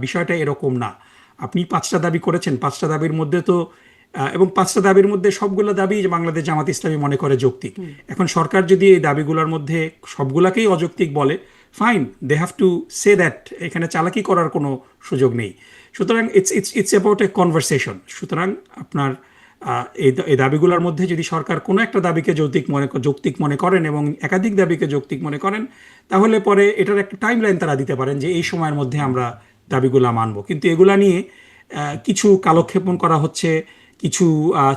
বিষয়টা এরকম না। আপনি 5টা দাবি করেছেন, 5টা দাবির মধ্যে তো এবং 5টা দাবির মধ্যে সবগুলো দাবি যে বাংলাদেশ জামাত ইসলামী মনে করে যৌক্তিক। এখন সরকার যদি এই দাবিগুলোর মধ্যে সবগুলাকেই অযৌক্তিক বলে, fine, they have to say that, এখানে চালাকি করার কোনো সুযোগ নেই। সুতরাং it's it's it's about a conversation. সুতরাং আপনার এই দাবিগুলোর মধ্যে যদি সরকার কোনো একটা দাবিকে যৌক্তিক মনে করেন এবং একাধিক দাবিকে যৌক্তিক মনে করেন, তাহলে পরে এটার একটা টাইম লাইন তারা দিতে পারেন যে এই সময়ের মধ্যে আমরা দাবিগুলো মানব। কিন্তু এগুলা নিয়ে কিছু কালক্ষেপণ করা হচ্ছে, কিছু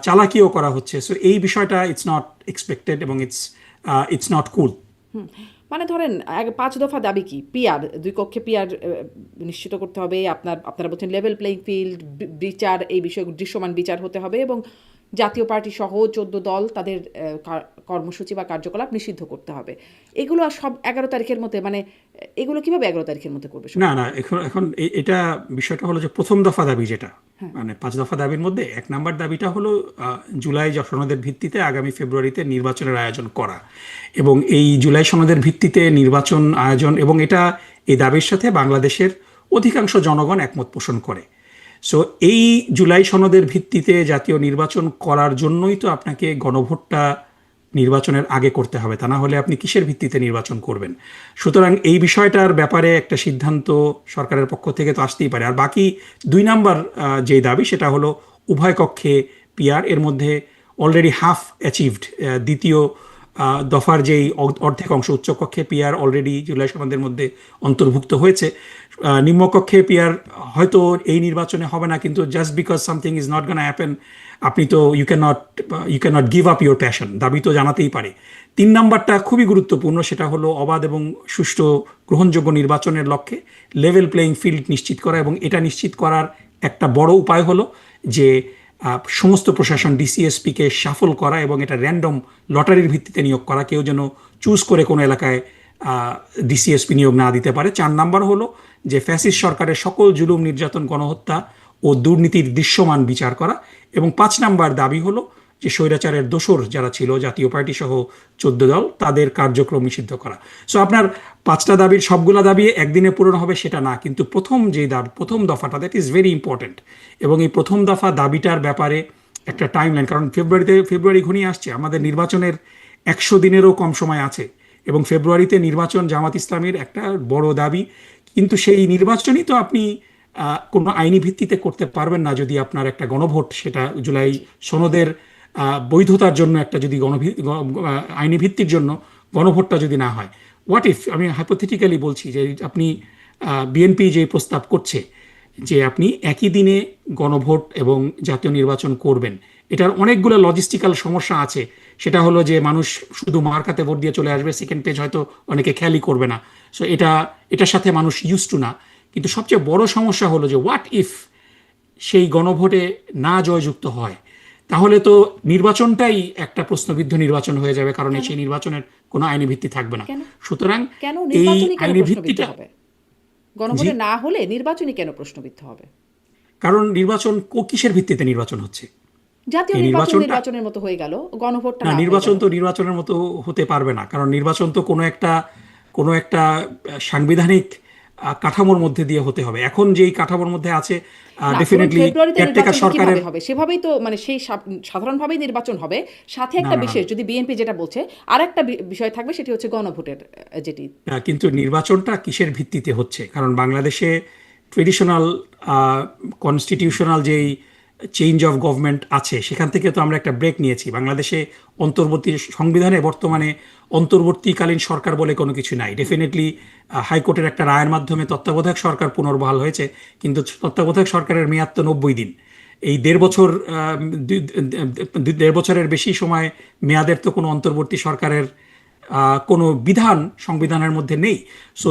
চালাকিও করা হচ্ছে। সো এই বিষয়টা ইটস নট এক্সপেক্টেড এবং ইটস নট কুল। মানে ধরেন 5 দফা দাবি কি? পিয়ার, 2 কক্ষে পিয়ার নিশ্চিত করতে হবে। আপনারা বলছেন লেভেল প্লেইং ফিল্ড, বিচার, এই বিষয়ে দৃশ্যমান বিচার হতে হবে এবং জাতীয় পার্টি সহ 14 দল তাদের কর্মসূচি বা কার্যকলাপ নিষিদ্ধ করতে হবে। এগুলো সব 11 তারিখের মধ্যে, মানে এগুলো কিভাবে 11 তারিখের মধ্যে করবে? না না, এখন এটা বিষয়টা হলো যে প্রথম দফা দাবি যেটা, মানে 5 দফা দাবির মধ্যে 1 নম্বর দাবিটা হলো জুলাই সনদের ভিত্তিতে আগামী ফেব্রুয়ারিতে নির্বাচনের আয়োজন করা। এবং এই জুলাই সনদের ভিত্তিতে নির্বাচন আয়োজন, এবং এই দাবির সাথে বাংলাদেশের অধিকাংশ জনগণ একমত পোষণ করে। সো এই জুলাই সনদের ভিত্তিতে জাতীয় নির্বাচন করার জন্যই তো আপনাকে গণভোটটা নির্বাচনের আগে করতে হবে, তা না হলে আপনি কিসের ভিত্তিতে নির্বাচন করবেন? সুতরাং এই বিষয়টার ব্যাপারে একটা সিদ্ধান্ত সরকারের পক্ষ থেকে তো আসতেই পারে। আর বাকি 2 নম্বর যে দাবি, সেটা হলো উভয় কক্ষে পিআর। এর মধ্যে অলরেডি হাফ অ্যাচিভড। দ্বিতীয় দফার যেই অর্ধেক অংশ, উচ্চকক্ষে পিআর অলরেডি জুলাই সনদের মধ্যে অন্তর্ভুক্ত হয়েছে। নিম্নকক্ষে পিআর হয়তো এই নির্বাচনে হবে না, কিন্তু just because something is not gonna happen, আপনি তো you can not give up your passion, দাবি তো জানাতেই পারে। 3 নম্বরটা খুবই গুরুত্বপূর্ণ, সেটা হলো অবাধ এবং সুষ্ঠু গ্রহণযোগ্য নির্বাচনের লক্ষ্যে লেভেল প্লেইং ফিল্ড নিশ্চিত করা। এবং এটা নিশ্চিত করার একটা বড় উপায় হলো যে সমস্ত প্রশাসন ডিসিএসপিকে শাফল করা এবং এটা র্যান্ডম লটারির ভিত্তিতে নিয়োগ করা, কেউ যেন চুজ করে কোনো এলাকায় ডিসিএসপি নিয়োগ না দিতে পারে। 4 নম্বর হলো যে ফ্যাসিস্ট সরকারের সকল জুলুম, নির্যাতন, গণহত্যা ও দুর্নীতির দৃশ্যমান বিচার করা। এবং 5 নম্বর দাবি হলো যে স্বৈরাচারের দোসর যারা ছিল, জাতীয় পার্টি সহ 14 দল, তাদের কার্যক্রম নিষিদ্ধ করা। সো আপনার 5টা দাবির সবগুলা দাবি একদিনে পূরণ হবে সেটা না, কিন্তু প্রথম দফাটা, দ্যাট ইজ ভেরি ইম্পর্টেন্ট। এবং এই প্রথম দফা দাবিটার ব্যাপারে একটা টাইম লাইন, কারণ ফেব্রুয়ারি ঘনিয়ে আসছে, আমাদের নির্বাচনের 100 দিনেরও কম সময় আছে। এবং ফেব্রুয়ারিতে নির্বাচন জামাত ইসলামীর একটা বড় দাবি, কিন্তু সেই নির্বাচনই তো আপনি কোনো আইনি ভিত্তিতে করতে পারবেন না যদি আপনার একটা গণভোট, সেটা জুলাই সনদের বৈধতার জন্য একটা যদি আইনি ভিত্তির জন্য গণভোটটা যদি না হয়। হোয়াট ইফ, আমি হাইপোথেটিক্যালি বলছি যে আপনি বিএনপি যে প্রস্তাব করছে যে আপনি একই দিনে গণভোট এবং জাতীয় নির্বাচন করবেন, এটার অনেকগুলো লজিস্টিক্যাল সমস্যা আছে। সেটা হলো যে মানুষ শুধু মার্কাতে ভোট দিয়ে চলে আসবে, সেকেন্ড পেজ হয়তো অনেকে খেয়ালই করবে না। সো এটার সাথে মানুষ ইউজ টু না। কিন্তু সবচেয়ে বড় সমস্যা হলো যে হোয়াট ইফ সেই গণভোটে না জয়যুক্ত হয়, তাহলে তো নির্বাচনটাই একটা প্রশ্নবিদ্ধ নির্বাচন হয়ে যাবে, কারণ সেই নির্বাচনের কোনো আইনি ভিত্তি থাকবে না। সুতরাং এই আইনি ভিত্তিটা, গণভোটে না হলে নির্বাচনই কেন প্রশ্নবিদ্ধ হবে? কারণ নির্বাচন কিসের ভিত্তিতে নির্বাচন হচ্ছে? জাতীয় নির্বাচনের মতো হয়ে গেল, গণভোটটা না, না। নির্বাচন তো নির্বাচনের মতো হতে পারবে না, কারণ নির্বাচন তো কোনো একটা সাংবিধানিক কাঠামোর মধ্যে দিয়ে হতে হবে। এখন যেই কাঠামোর মধ্যে আছে, ডেফিনেটলি কেয়ারটেকার সরকারের হবে, সেভাবেই তো, মানে সেই সাধারণভাবেই নির্বাচন হবে। সাথে একটা বিশেষ, যদি বিএনপি যেটা বলছে, আর একটা বিষয় থাকবে, সেটি হচ্ছে গণভোটের যেটি। কিন্তু নির্বাচনটা কিসের ভিত্তিতে হচ্ছে? কারণ বাংলাদেশে ট্রেডিশনাল কনস্টিটিউশনাল যেই চেঞ্জ অফ গভর্নমেন্ট আছে, সেখান থেকে তো আমরা একটা ব্রেক নিয়েছি। বাংলাদেশে সংবিধানে বর্তমানে অন্তর্বর্তীকালীন সরকার বলে কোনো কিছু নাই। ডেফিনেটলি হাইকোর্টের একটা রায়ের মাধ্যমে তত্ত্বাবধায়ক সরকার পুনর্বহাল হয়েছে, কিন্তু তত্ত্বাবধায়ক সরকারের মেয়াদ তো 90 দিন। এই 1.5 বছরের বেশি সময় মেয়াদের তো কোনো অন্তর্বর্তী সরকারের কোনো বিধান সংবিধানের মধ্যে নেই। সো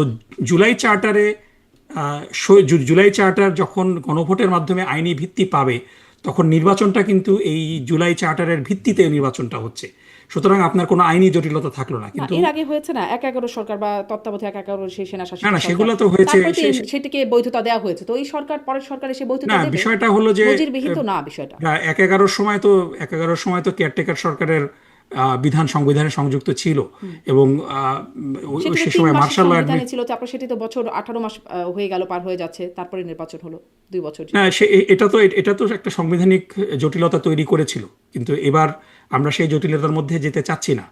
জুলাই চার্টার যখন গণভোটের মাধ্যমে আইনি ভিত্তি পাবে, তখন নির্বাচনটা কিন্তু এই জুলাই চার্টারের ভিত্তিতে নির্বাচনটা হচ্ছে। সুতরাং আপনার কোনো আইনি জটিলতা থাকলো না। কিন্তু এর আগে হয়েছে না 11 সরকার বা তত্ত্বাবধায়ক 11 সেই সেনা শাসিত, না সেগুলো তো হয়েছে, সেটিকে বৈধতা দেওয়া হয়েছে। তো এই সরকার, পরের সরকার এসে বৈধতা দেবে না। বিষয়টা হলো যে নজিরবিহীন তো না বিষয়টা। 11 সময় তো কেয়ারটেকার সরকারের বিধান সংবিধানে সংযুক্ত ছিল এবং সেটি তো সে 3 সময় মাসের মার্শাল ল সংবিধানে ছিল, তারপর সেটি তো বছর 18 মাস হয়ে গেল, পার হয়ে যাচ্ছে, তারপরে নির্বাচন হলো 2 বছর। না এটা তো একটা সাংবিধানিক জটিলতা তৈরি করেছিল, কিন্তু এবার আমরা সেই জটিলতার মধ্যে যেতে চাচ্ছি না।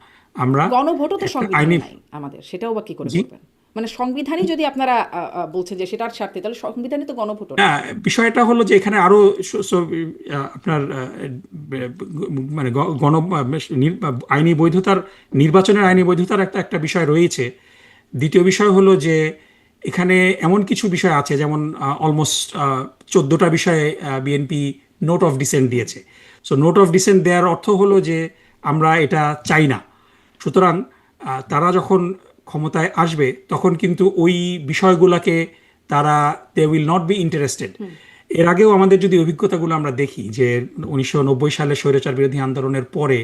আমরা গণভোটও তো একটা সংবিধানে আইনি নাই আমাদের, সেটাও বা কি করে জি করবেন? মানে সংবিধানই যদি আপনারা বলছেন যে সেটার স্বার্থে, তাহলে সংবিধানে তো গণভোটও না, নাই। বিষয়টা হলো যে এখানে আরো আপনার মানে আইনি বৈধতার, নির্বাচনের আইনি বৈধতার একটা একটা বিষয় রয়েছে। দ্বিতীয় বিষয় হলো যে এখানে এমন কিছু বিষয় আছে, যেমন অলমোস্ট 14টা বিষয়ে বিএনপি নোট অফ ডিসেন্ট দিয়েছে। সো নোট অফ ডিসেন্ট দেওয়ার অর্থ হলো যে আমরা এটা চাই না। সুতরাং তারা যখন ক্ষমতায় আসবে তখন কিন্তু ওই বিষয়গুলোকে তারা they will not be interested. এর আগেও আমাদের যদি অভিজ্ঞতাগুলো আমরা দেখি যে 1990 সালে স্বৈরাচার বিরোধী আন্দোলনের পরে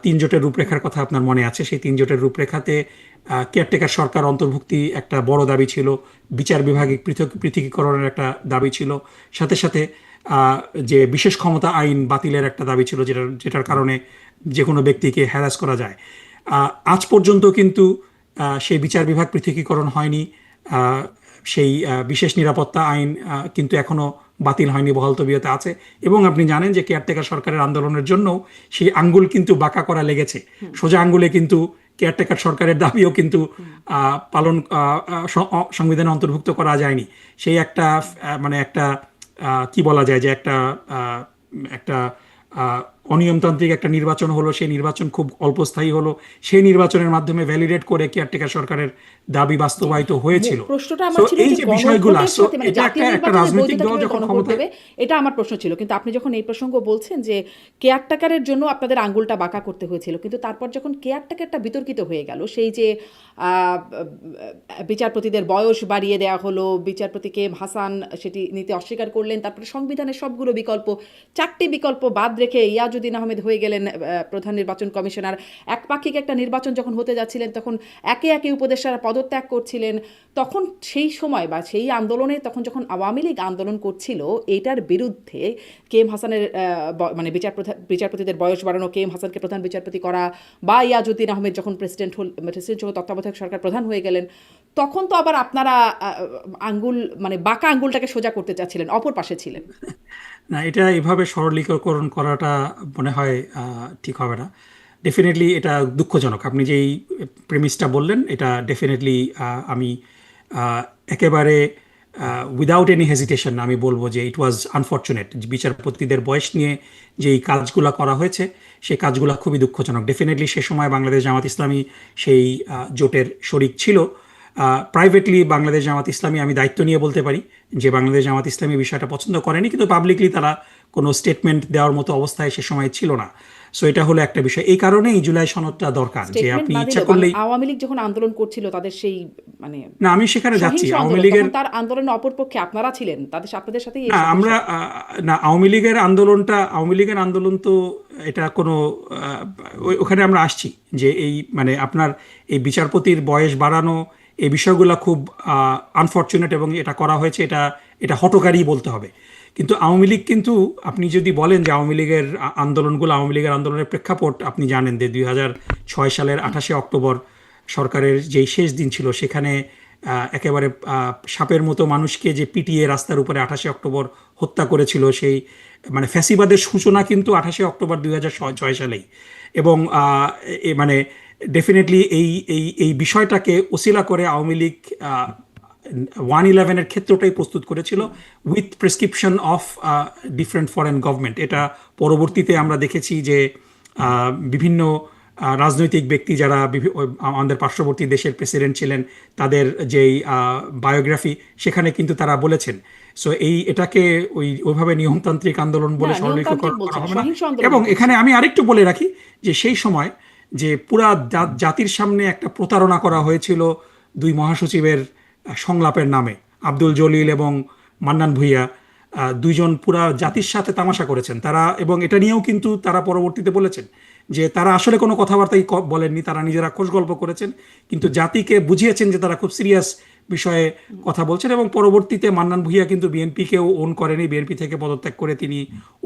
3 জোটের রূপরেখার কথা আপনার মনে আছে। সেই 3 জোটের রূপরেখাতে কেয়ারটেকার সরকার অন্তর্ভুক্তি একটা বড় দাবি ছিল, বিচার বিভাগিক পৃথকীকরণের একটা দাবি ছিল, সাথে সাথে যে বিশেষ ক্ষমতা আইন বাতিলের একটা দাবি ছিল, যেটার কারণে যে কোনো ব্যক্তিকে হ্যারাস করা যায়। আজ পর্যন্ত কিন্তু সেই বিচার বিভাগ পৃথকীকরণ হয়নি। আহ, সেই বিশেষ নিরাপত্তা আইন কিন্তু এখনো বাতিল হয়নি, বহাল তবিয়তে আছে। এবং আপনি জানেন যে কেয়ারটেকার সরকারের আন্দোলনের জন্য সেই আঙ্গুল কিন্তু বাঁকা করা লেগেছে। সোজা আঙ্গুলে কিন্তু কেয়ারটেকার সরকারের দাবিও কিন্তু পালন সংবিধানে অন্তর্ভুক্ত করা যায়নি। সেই একটা মানে একটা কি বলা যায় যে একটা একটা আহ, অনিয়মতান্ত্রিক একটা নির্বাচন হলো। সেই নির্বাচন খুব অল্পস্থায়ী হলো। সেই নির্বাচনের মাধ্যমে ভ্যালিডেট করে কেয়ারটেকার সরকারের দাবি বাস্তবায়িত হয়েছিল। প্রশ্নটা সো আমার ছিল এই যে যে বিষয়গুলো, গণভোটের সো সাথে, মানে এটা জাতীয় একটা নির্বাচনের রাজনৈতিক বৈধতা দল কিভাবে যখন গণভোট ক্ষমতায়, হবে, এটা আমার প্রশ্ন ছিল। কিন্তু আপনি যখন এই প্রসঙ্গ বলছেন যে কেয়ারটেকারের জন্য আপনাদের আঙ্গুলটা বাঁকা করতে হয়েছিল, কিন্তু তারপর যখন কেয়ারটেকারটা বিতর্কিত হয়ে গেল, সেই যে বিচারপতিদের বয়স বাড়িয়ে দেওয়া হলো, বিচারপতি কে এম হাসান সেটি নিতে অস্বীকার করলেন, তারপরে সংবিধানের সবগুলো বিকল্প, 4টি বিকল্প বাদ রেখে ইয়াজউদ্দিন আহমেদ হয়ে গেলেন প্রধান নির্বাচন কমিশনার। একপাক্ষিক একটা নির্বাচন যখন হতে যাচ্ছিলেন, তখন একে একে উপদেষ্টারা পদত্যাগ করছিলেন। তখন সেই সময় বা সেই আন্দোলনে, তখন যখন আওয়ামী লীগ আন্দোলন করছিল এটার বিরুদ্ধে, কে এম হাসানের মানে বিচারপতিদের বয়স বাড়ানো, কে এম হাসানকে প্রধান বিচারপতি করা, বা ইয়াজউদ্দিন আহমেদ যখন প্রেসিডেন্ট সহ তত্ত্বাবধায়ক সরকার প্রধান হয়ে গেলেন, তখন তো আবার আপনারা আঙ্গুল, মানে বাঁকা আঙ্গুলটাকে সোজা করতে চাচ্ছিলেন, অপর পাশে ছিলেন। না, এটা এভাবে সরলীকরণ করাটা মনে হয় ঠিক হবে না। ডেফিনেটলি এটা দুঃখজনক। আপনি যেই প্রেমিসটা বললেন, এটা ডেফিনেটলি আমি একেবারে উইদাউট এনি হেজিটেশন আমি বলবো যে ইট ওয়াজ আনফর্চুনেট। বিচারপতিদের বয়স নিয়ে যেই কাজগুলো করা হয়েছে, সেই কাজগুলো খুবই দুঃখজনক। ডেফিনেটলি সে সময় বাংলাদেশ জামাত ইসলামী সেই জোটের শরিক ছিল। প্রাইভেটলি বাংলাদেশ জামাত ইসলামী, আমি দায়িত্ব নিয়ে বলতে পারি যে বাংলাদেশ জামাত ইসলামী বিষয়টা পছন্দ করেনি, কিন্তু পাবলিকলি তারা কোনো স্টেটমেন্ট দেওয়ার মতো অবস্থায় সে সময় ছিল না। সো এটা হলো একটা বিষয়। এই কারণেই জুলাই সনদটা দরকার, যে স্টেটমেন্ট আপনি না ইচ্ছা দিলেও করলেই। আওয়ামী লীগ যখন আন্দোলন করছিল, তাদের সেই মানে না, আমি সেখানে যাচ্ছি। সহিংস আওয়ামী আন্দোলন, লীগের, তখন তার আন্দোলনের অপরপক্ষে আপনারা ছিলেন, আপনাদের সাথেই এই না আমরা সহিংসতা। না, আওয়ামী লীগের আন্দোলন তো এটা কোনো ওখানে আমরা আসছি যে এই মানে আপনার এই বিচারপতির বয়স বাড়ানো, এই বিষয়গুলো খুব আনফর্চুনেট এবং এটা করা হয়েছে, এটা এটা হঠকারী বলতে হবে। কিন্তু আওয়ামী লীগ কিন্তু, আপনি যদি বলেন যে আওয়ামী লীগের আন্দোলনগুলো, আওয়ামী লীগের আন্দোলনের প্রেক্ষাপট আপনি জানেন যে 2006 সালের 28শে অক্টোবর সরকারের যেই শেষ দিন ছিল, সেখানে একেবারে সাপের মতো মানুষকে যে পিটিয়ে রাস্তার উপরে 28শে অক্টোবর হত্যা করেছিল, সেই মানে ফ্যাসিবাদের সূচনা কিন্তু 28শে অক্টোবর 2006 সালেই। এবং মানে ডেফিনেটলি এই এই এই বিষয়টাকে ওসিলা করে আওয়ামী লীগ 111-এর ক্ষেত্রটাই প্রস্তুত করেছিল with prescription of different foreign government. এটা পরবর্তীতে আমরা দেখেছি যে বিভিন্ন রাজনৈতিক ব্যক্তি যারা আমাদের পার্শ্ববর্তী দেশের প্রেসিডেন্ট ছিলেন, তাদের যেই বায়োগ্রাফি, সেখানে কিন্তু তারা বলেছেন। সো এটাকে ওইভাবে নিয়মতান্ত্রিক আন্দোলন বলে না, সরলীকরণ নিয়মতান্ত্রিক করা বলছেন, হবে না। সহিংস আন্দোলন এবং বলছেন। এখানে আমি আরেকটু বলে রাখি যে সেই সময় যে পুরা জাতির সামনে একটা প্রতারণা করা হয়েছিল 2 মহাসচিবের সংলাপের নামে। আব্দুল জলিল এবং মান্নান ভূঁইয়া দুইজন পুরা জাতির সাথে তামাশা করেছেন তারা, এবং এটা নিয়েও কিন্তু তারা পরবর্তীতে বলেছেন যে তারা আসলে কোনো কথাবার্তাই বলেননি, তারা নিজেরা খোশ গল্প করেছেন, কিন্তু জাতিকে বুঝিয়েছেন যে তারা খুব সিরিয়াস বিষয়ে কথা বলছেন, এবং পরবর্তীতে মান্নান ভূঁইয়া কিন্তু বিএনপিকেও ওন করেনি, বিএনপি থেকে পদত্যাগ করে তিনি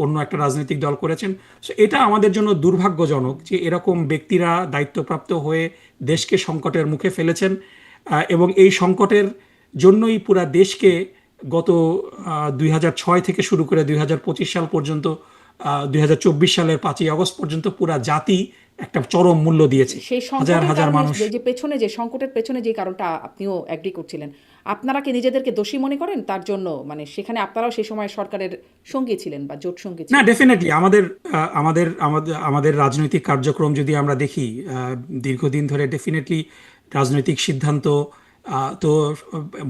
অন্য একটা রাজনৈতিক দল করেছেন। সো এটা আমাদের জন্য দুর্ভাগ্যজনক যে এরকম ব্যক্তিরা দায়িত্বপ্রাপ্ত হয়ে দেশকে সংকটের মুখে ফেলেছেন, এবং এই সংকটের জন্যই পুরা দেশকে গত 2006 থেকে শুরু করে 2025 সাল পর্যন্ত, 2024 সালের 5ই আগস্ট পর্যন্ত পুরা জাতি একটা চরম মূল্য দিয়েছে। সেই হাজার সংকটের হাজার কারণে মানুষ। যে পেছনে যে সংকটের পেছনে যে কারণটা আপনিও অ্যাগ্রি করছিলেন, আপনারা কি নিজেদেরকে দোষী মনে করেন তার জন্য? মানে সেখানে আপনারাও সেই সময় সরকারের সঙ্গী ছিলেন বা জোট সঙ্গী না, ছিলেন? ডেফিনেটলি আমাদের আমাদের আমাদের আমাদের রাজনৈতিক কার্যক্রম যদি আমরা দেখি দীর্ঘদিন ধরে, ডেফিনেটলি রাজনৈতিক সিদ্ধান্ত তো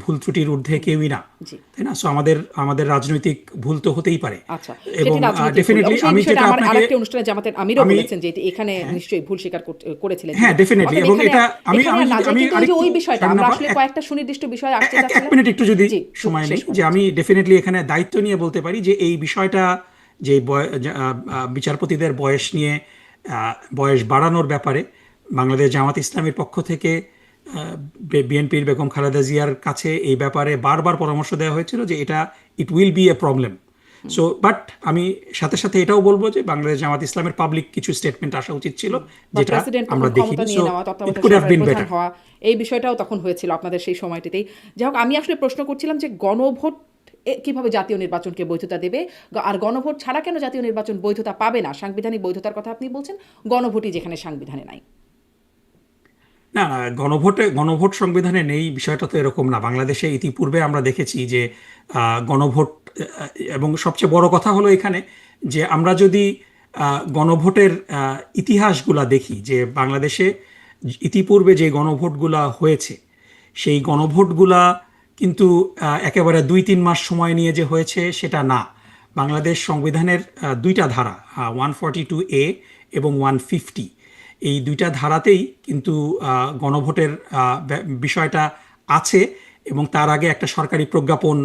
ভুল ত্রুটির ঊর্ধ্বে কেউই না, জি, তাই না? সো আমাদের আমাদের রাজনৈতিক ভুল তো হতেই পারে, আচ্ছা, এবং সেটি রাজনৈতিক ভুল। ডেফিনেটলি অবশ্যই এই আমি বিষয়টা যেটা আমার আপনাকে আরেকটি অনুষ্ঠানে জামাতের আমিরও আমি বলেছেন যে এখানে নিশ্চয়ই ভুল স্বীকার করেছিলেন হ্যাঁ, তিনি। ডেফিনেটলি, অতএব এবং এখানে এটা আমি এখানে আমি না যাই, আমি কিন্তু ওই যে আরেকটু ওই বিষয়টা আমরা স্বর্ণাপা, আসলে কয়েকটা সুনির্দিষ্ট বিষয় আসতে এক চাচ্ছিলাম। মিনিট একটু যদি জি, সময় শেষ নেই, যে করেন। আমি ডেফিনেটলি এখানে দায়িত্ব নিয়ে বলতে পারি যে এই বিষয়টা, যে বিচারপতিদের বয়স নিয়ে বয়স বাড়ানোর ব্যাপারে বাংলাদেশ জামাত ইসলামীর পক্ষ থেকে বিএনপির বেগম খালেদা জিয়ার কাছে এই ব্যাপারে বারবার পরামর্শ দেওয়া হয়েছিল যে এটা it will B A problem. So but আমি সাথে সাথে এটাও বলবো যে বাংলাদেশ জামাত ইসলামের পাবলিক কিছু স্টেটমেন্ট আসা উচিত ছিল, বা যেটা প্রেসিডেন্ট আমরা তখন দেখিনি। ক্ষমতা সো নিয়ে নেওয়া, ইট তত্ত্বাবধায়ক কুড হ্যাভ সরকারের বিন প্রধান বেটার। হওয়া, এই বিষয়টাও তখন হয়েছিল আপনাদের সেই সময়টিতেই। যাই হোক, আমি আসলে প্রশ্ন করছিলাম যে গণভোট কিভাবে জাতীয় নির্বাচনকে বৈধতা দেবে, আর গণভোট ছাড়া কেন জাতীয় নির্বাচন বৈধতা পাবে না? সাংবিধানিক বৈধতার কথা আপনি বলছেন, গণভোটই যেখানে সাংবিধানে নাই। না না, গণভোট সংবিধানে নেই বিষয়টা তো এরকম না। বাংলাদেশে ইতিপূর্বে আমরা দেখেছি যে গণভোট, এবং সবচেয়ে বড় কথা হলো এখানে যে আমরা যদি গণভোটের ইতিহাসগুলা দেখি, যে বাংলাদেশে ইতিপূর্বে যে গণভোটগুলা হয়েছে সেই গণভোটগুলা কিন্তু একেবারে 2-3 মাস সময় নিয়ে যে হয়েছে সেটা না। বাংলাদেশ সংবিধানের দুইটা ধারা, 142A এবং 150, এই দুইটা ধারাতেই কিন্তু গণভোটের বিষয়টা আছে, এবং তার আগে একটা সরকারি প্রজ্ঞাপন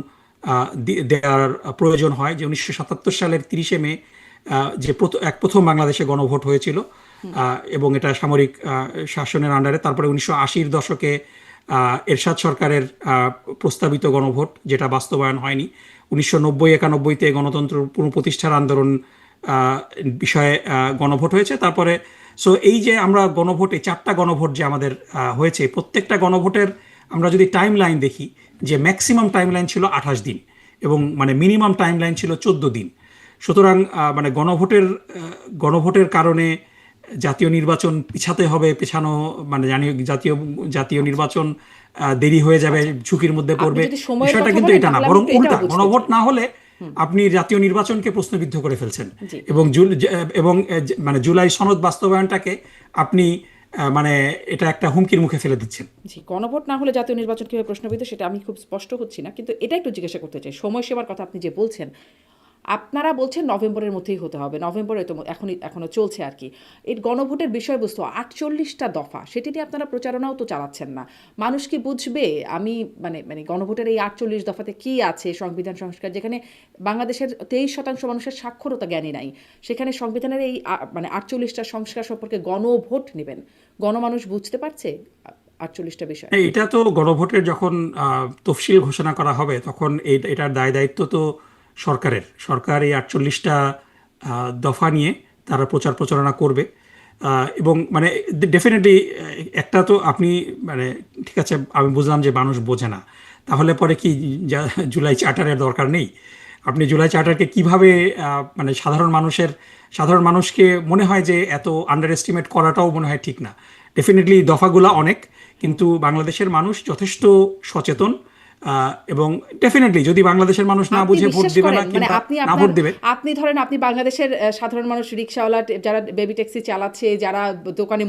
দেওয়ার প্রয়োজন হয়, যে 1977 সালের 30শে মে যে প্রথম বাংলাদেশে গণভোট হয়েছিল, এবং এটা সামরিক শাসনের আন্ডারে। তারপরে 1980-র দশকে এরশাদ সরকারের প্রস্তাবিত গণভোট, যেটা বাস্তবায়ন হয়নি। 1990-91-তে গণতন্ত্র পুনঃপ্রতিষ্ঠার আন্দোলন বিষয়ে গণভোট হয়েছে। তারপরে সো এই যে আমরা গণভোটে 4টা গণভোট যে আমাদের হয়েছে, প্রত্যেকটা গণভোটের আমরা যদি টাইম লাইন দেখি, যে ম্যাক্সিমাম টাইম লাইন ছিল 28 দিন এবং মানে মিনিমাম টাইম লাইন ছিল 14 দিন। সুতরাং মানে গণভোটের কারণে জাতীয় নির্বাচন পিছাতে হবে, পেছানো মানে জাতীয় নির্বাচন দেরি হয়ে যাবে, ঝুঁকির মধ্যে আপনি পড়বে, যদি সময়ের বিষয়টা কথা কিন্তু বলেন এটা না, তাহলে বরং আমি একটু উল্টা। এটাও বুঝতে গণভোট চাই। না হলে আপনি জাতীয় নির্বাচনকে প্রশ্নবিদ্ধ করে ফেলছেন, জি, এবং মানে জুলাই সনদ বাস্তবায়নটাকে আপনি মানে এটা একটা হুমকির মুখে ফেলে দিচ্ছেন। জি, গণভোট না হলে জাতীয় নির্বাচন কিভাবে প্রশ্নবিদ্ধ সেটা আমি খুব স্পষ্ট হচ্ছি না, কিন্তু এটা একটু জিজ্ঞাসা করতে চাই। সময়সীমার কথা আপনি যে বলছেন, আপনারা বলছেন নভেম্বরের মধ্যেই হতে হবে, নভেম্বরে তো এখনো চলছে আর কি। এই গণভোটের বিষয়বস্তু 48টা দফা, সেটি নিয়ে আপনারা প্রচারণাও তো চালাচ্ছেন না। মানুষ কি বুঝবে? আমি মানে মানে গণভোটের এই 48 দফাতে কি আছে? সংবিধান সংস্কার, যেখানে বাংলাদেশের 23% মানুষের সাক্ষরতা জ্ঞানী নাই, সেখানে সংবিধানের এই মানে 48টা সংস্কার সম্পর্কে গণভোট নেবেন, গণমানুষ বুঝতে পারছে 48টা বিষয়? এটা তো গণভোটের যখন তফসিল ঘোষণা করা হবে তখন এটার দায় দায়িত্ব তো সরকার এই 48টা দফা নিয়ে তারা প্রচার প্রচারণা করবে, এবং মানে ডেফিনেটলি একটা তো আপনি মানে ঠিক আছে, আমি বুঝলাম যে মানুষ বোঝে না, তাহলে পরে কি জুলাই চার্টারের দরকার নেই? আপনি জুলাই চার্টারকে কিভাবে মানে সাধারণ মানুষকে মনে হয় যে এত আন্ডার এস্টিমেট করাটাও মনে হয় ঠিক না। ডেফিনেটলি দফাগুলা অনেক, কিন্তু বাংলাদেশের মানুষ যথেষ্ট সচেতন, এবং ডেফিনেটলি যদি বাংলাদেশের মানুষ না আপনি বুঝে ভোট বিশ্বাস দিবে না করেন, মানে কিংবা আপনি না ভোট দেবে। আপনি ধরেন আপনি বাংলাদেশের সাধারণ মানুষ, রিক্সাওয়ালা, যারা বেবি ট্যাক্সি চালাচ্ছে, যারা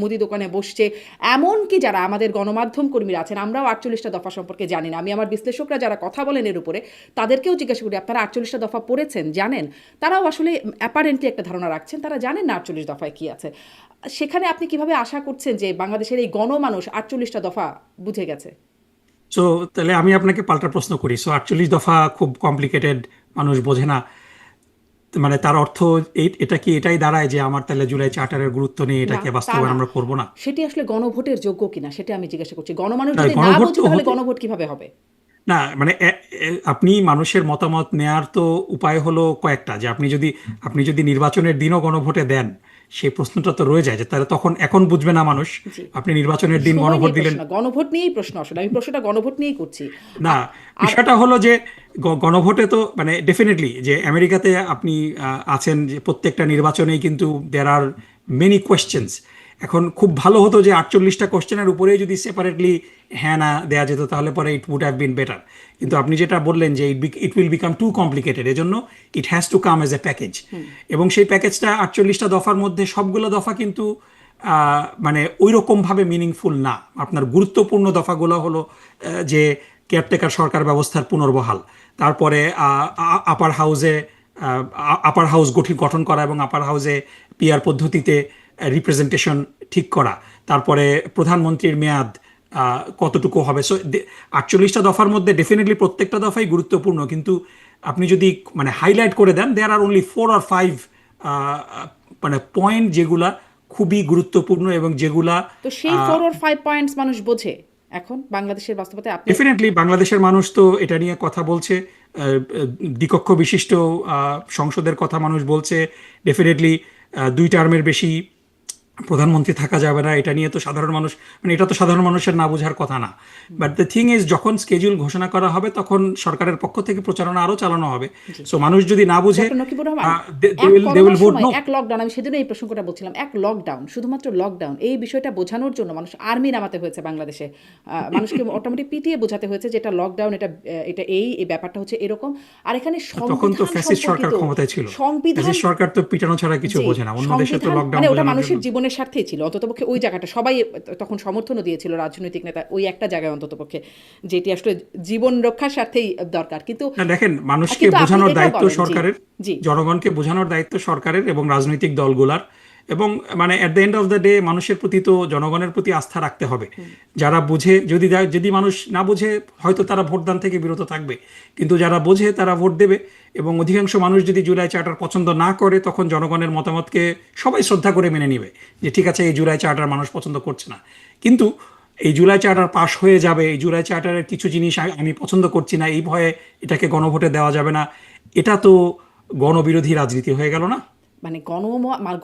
মুদি দোকানে বসছে, এমনকি যারা আমাদের গণমাধ্যম কর্মীরা আছেন, আমরাও 48টা দফা সম্পর্কে জানি না। আমি আমার বিশ্লেষকরা যারা কথা বলেন এর উপরে, তাদেরকেও জিজ্ঞাসা করি, আপনারা 48টা দফা পড়েছেন, জানেন? তারাও আসলে অ্যাপারেন্টলি একটা ধারণা রাখছেন, তারা জানেন না 48 দফায় কি আছে। সেখানে আপনি কিভাবে আশা করছেন যে বাংলাদেশের এই গণমানুষ 48টা দফা বুঝে গেছে? সো তাহলে আমি আপনাকে পাল্টা প্রশ্ন করি, সো 48 দফা খুব কমপ্লিকেটেড, মানুষ বোঝে না, মানে তার অর্থ এটা কি এটাই দাঁড়ায় যে আমার তাহলে জুলাই চার্টারের গুরুত্ব নেই, না, এটাকে তা বাস্তবায়ন না। আমরা করব না? সেটি আসলে গণভোটের যোগ্য কিনা সেটা আমি জিজ্ঞাসা করছি। গণমানুষ না, যদি না গণভোট বোঝে তো তাহলে হতে, গণভোট কিভাবে হবে? না মানে আপনি মানুষের মতামত নেয়ার তো উপায় হলো কয়েকটা, যে আপনি যদি নির্বাচনের দিনও গণভোটে দেন, সেই প্রশ্নটা তো রয়ে যায় যে তাহলে তখন এখন বুঝবে না মানুষ, জি, আপনি নির্বাচনের দিন সময় গণভোট নিয়ে দিলেন। প্রশ্ন না, গণভোট নিয়েই প্রশ্ন আসলে। আমি প্রশ্নটা গণভোট নিয়েই করছি। না, আর বিষয়টা হলো যে গণভোটে তো মানে ডেফিনেটলি যে আমেরিকাতে আপনি আছেন যে প্রত্যেকটা নির্বাচনেই কিন্তু দেয়ার আর মেনি কোয়েশ্চেন্স। এখন খুব ভালো হতো যে 48টা কোশ্চেনের উপরেই যদি সেপারেটলি হ্যাঁ না দেওয়া যেত, তাহলে পরে it would have been better. কিন্তু আপনি যেটা বললেন যে it will become too complicated, এজন্য it has to come as a package. এবং সেই প্যাকেজটা 48টা দফার মধ্যে সবগুলো দফা কিন্তু মানে ওই রকমভাবে মিনিংফুল না। আপনার গুরুত্বপূর্ণ দফাগুলো হলো যে কেয়ারটেকার সরকার ব্যবস্থার পুনর্বহাল, তারপরে আপার হাউস গঠন করা এবং আপার হাউসে পিআর পদ্ধতিতে রিপ্রেজেন্টেশন ঠিক করা, তারপরে প্রধানমন্ত্রীর মেয়াদ কতটুকু হবে। সো 48টা দফার মধ্যে ডেফিনেটলি প্রত্যেকটা দফাই গুরুত্বপূর্ণ, কিন্তু আপনি যদি মানে হাইলাইট করে দেন, দেয়ার আর অনলি 4 or 5 মানে পয়েন্ট যেগুলা খুবই গুরুত্বপূর্ণ এবং যেগুলা তো সেই 4 or 5 পয়েন্টস মানুষ বোঝে এখন বাংলাদেশের বাস্তবতায়? আপনি ডেফিনেটলি বাংলাদেশের মানুষ তো এটা নিয়ে কথা বলছে, দ্বিকক্ষ বিশিষ্ট সংসদের কথা মানুষ বলছে। ডেফিনেটলি 2 টার্মের বেশি প্রধানমন্ত্রী থাকা যাবে না, এটা নিয়ে তো সাধারণ মানুষ, মানে এটা তো সাধারণ মানুষের না বোঝার কথা না। বাট দ্য থিং ইজ, যখন স্কেডিউল ঘোষণা করা হবে তখন সরকারের পক্ষ থেকে প্রচারণা আরও চালানো হবে। জি, সো মানুষ যদি না বুঝে, ডক্টর নকিবুর রহমান, দে এক উইল করোনার ভোট সময় নো। এক লকডাউন, আমি সেদিন এই প্রসঙ্গটা বলছিলাম, এক লকডাউন, শুধুমাত্র লকডাউন, এই বিষয়টা বোঝানোর জন্য মানুষ আর্মি নামাতে হয়েছে বাংলাদেশে। মানুষকে মোটামুটি পিটিয়ে বোঝাতে হয়েছে যে এটা লকডাউন, এটা এই ব্যাপারটা হচ্ছে এরকম। আর এখানে তখন তো সংবিধান ফ্যাসিস্ট সরকার সম্পর্কিত, ক্ষমতায় ছিল। সংবিধান, ফ্যাসিস্ট সরকার তো পিটানো ছাড়া কিছু জি, বোঝে না, অন্য দেশে তো সংবিধান লকডাউন মানে ওটা বোঝানোর মানুষের জন্য। জীবনের স্বার্থেই ছিল অন্ততপক্ষে ওই জায়গাটা। সবাই তখন সমর্থনও দিয়েছিল, রাজনৈতিক নেতা, ওই একটা জায়গায় অন্ততপক্ষে, যেটি আসলে জীবন রক্ষার স্বার্থেই দরকার। কিন্তু না দেখেন, মানুষকে কিন্তু আপনি বোঝানোর এটা দায়িত্ব বলেন। জি, সরকারের, জি, জনগণকে বোঝানোর দায়িত্ব সরকারের এবং রাজনৈতিক দলগুলার। এবং মানে at the end of the day মানুষের প্রতি তো জনগণের প্রতি আস্থা রাখতে হবে। যারা বুঝে, যদি মানুষ না বুঝে হয়তো তারা ভোটদান থেকে বিরত থাকবে, কিন্তু যারা বোঝে তারা ভোট দেবে। এবং অধিকাংশ মানুষ যদি জুলাই চার্টার পছন্দ না করে, তখন জনগণের মতামতকে সবাই শ্রদ্ধা করে মেনে নিবে যে ঠিক আছে, এই জুলাই চার্টার মানুষ পছন্দ করছে না, কিন্তু এই জুলাই চার্টার পাশ হয়ে যাবে, এই জুলাই চার্টারের কিছু জিনিস আমি পছন্দ করছি না, এই ভয়ে এটাকে গণভোটে দেওয়া যাবে না, এটা তো গণবিরোধী রাজনীতি হয়ে গেল না? মানে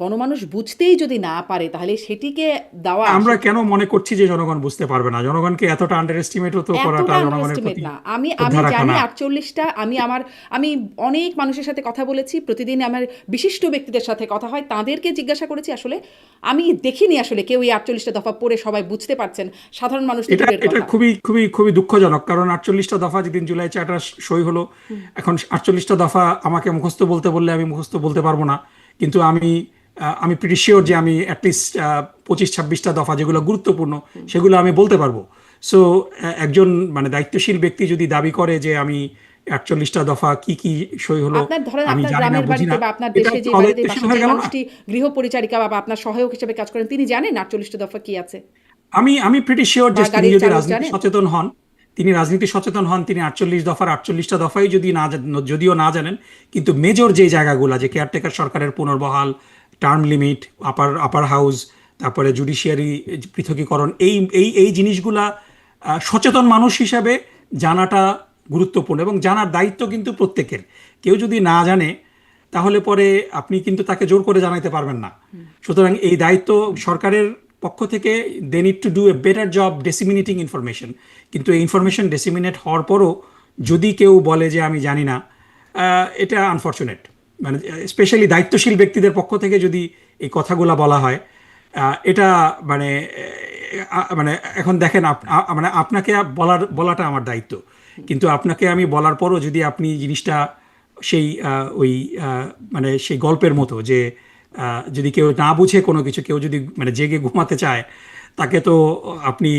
গণমানুষ বুঝতেই যদি না পারে তাহলে সেটিকে দেওয়া, আমরা কেন মনে করছি যে জনগণ বুঝতে পারবে না? জনগণকে এতটা আন্ডার এস্টিমেটও তো করাটা এতটা জনগণের আন্ডারএস্টিমেট প্রতি না। আমি আমি শ্রদ্ধা রাখা জানি না। 48টা, আমি অনেক মানুষের সাথে কথা বলেছি, প্রতিদিন আমার বিশিষ্ট ব্যক্তিদের সাথে কথা হয়, তাদেরকে জিজ্ঞাসা করেছি। আসলে আমি দেখিনি আসলে কেউ এই 48টা দফা পড়ে সবাই বুঝতে পারছেন, সাধারণ মানুষ তো এটা দূরের এটা কথা। খুবই খুবই খুবই দুঃখজনক, কারণ 48টা দফা যেদিন জুলাই চার্টার সই হলো, এখন 48টা দফা আমাকে মুখস্থ বলতে বললে আমি মুখস্থ বলতে পারবো না, কিন্তু আমি প্রিটি শিওর যে আমি অ্যাটলিস্ট 25-26টা দফা যেগুলো গুরুত্বপূর্ণ সেগুলো আমি বলতে পারবো। সো একজন মানে দায়িত্বশীল ব্যক্তি যদি দাবি করে যে আমি 48টা দফা কি কি সই হলো আপনার ধরেন আমি আপনার জানি না, গ্রামের বুঝি বাড়িতে না, বা আপনার এটা দেশে তো যে বাড়িতে অদায়িত্বশীল বাসা, হয়ে যে গেল না? মানুষটি গৃহ পরিচারিকা বা আপনার সহায়ক হিসেবে কাজ করেন, তিনি জানেন 48টা দফা কি আছে? আমি প্রিটি শিওর বা যে তিনি গাড়ির যদি চালক রাজনীতি জানেন? সচেতন হন, তিনি 48টা দফাই যদি যদিও না জানেন, কিন্তু মেজর যে জায়গাগুলো, যে কেয়ারটেকার সরকারের পুনর্বহাল, টার্ম লিমিট, আপার হাউস, তারপরে জুডিশিয়ারি পৃথকীকরণ, এই এই এই জিনিসগুলা সচেতন মানুষ হিসাবে জানাটা গুরুত্বপূর্ণ এবং জানার দায়িত্ব কিন্তু প্রত্যেকের। কেউ যদি না জানে, তাহলে পরে আপনি কিন্তু তাকে জোর করে জানাইতে পারবেন না। সুতরাং এই দায়িত্ব সরকারের পক্ষ থেকে, they need to do a better job disseminating information. কিন্তু এই ইনফরমেশন ডিসিমিনেট হওয়ার পরও যদি কেউ বলে যে আমি জানি না, এটা আনফর্চুনেট। মানে স্পেশালি দায়িত্বশীল ব্যক্তিদের পক্ষ থেকে যদি এই কথাগুলো বলা হয়, এটা মানে মানে এখন দেখেন, মানে আপনাকে বলাটা আমার দায়িত্ব, কিন্তু আপনাকে আমি বলার পরও যদি আপনি জিনিসটা সেই ওই মানে সেই গল্পের মতো যে যদি কেউ না বুঝে কোনো কিছু, কেউ যদি মানে জেগে ঘুমাতে চায়, তাকে তো আপনি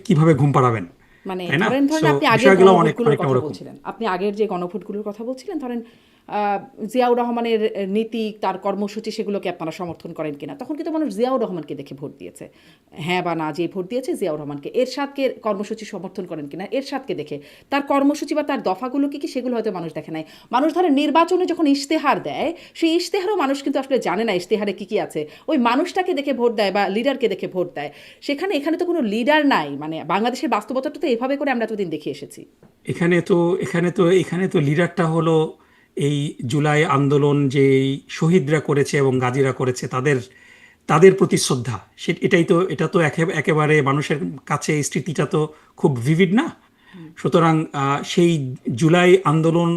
কিভাবে ঘুম পাড়াবেন, মানে তাই না? ধরেন সো আপনি আগের বিষয়গুলো গণভোটগুলোর অনেকটা কথা ওরকম। বলছিলেন, আপনি আগের যে গণভোটগুলোর কথা বলছিলেন, ধরেন জিয়াউর রহমানের নীতি, তার কর্মসূচি, সেগুলোকে আপনারা সমর্থন করেন কিনা? তখন কিন্তু মানুষ জিয়াউর রহমানকে দেখে ভোট দিয়েছে, হ্যাঁ বা না যে ভোট দিয়েছে জিয়াউর রহমানকে। এরশাদকে কর্মসূচি সমর্থন করেন কিনা এরশাদকে দেখে? তার কর্মসূচি বা তার দফাগুলো কি কি সেগুলো হয়তো মানুষ দেখে নাই। মানুষ ধরে নির্বাচনে যখন ইশতেহার দেয়, সেই ইশতেহারও মানুষ কিন্তু আসলে জানে না ইশতেহারে কি কি আছে, ওই মানুষটাকে দেখে ভোট দেয় বা লিডারকে দেখে ভোট দেয়। এখানে তো কোনো লিডার নাই, মানে বাংলাদেশের বাস্তবতাটা তো এভাবে করে আমরা এতদিন দেখে এসেছি। এখানে তো লিডারটা হলো এই জুলাই আন্দোলন যে শহীদরা করেছে এবং গাজীরা করেছে, তাদের তাদের প্রতি শ্রদ্ধা। এটা তো একেবারে মানুষের কাছে এই স্মৃতিটা তো খুব ভিভিড না। সুতরাং সেই জুলাই আন্দোলন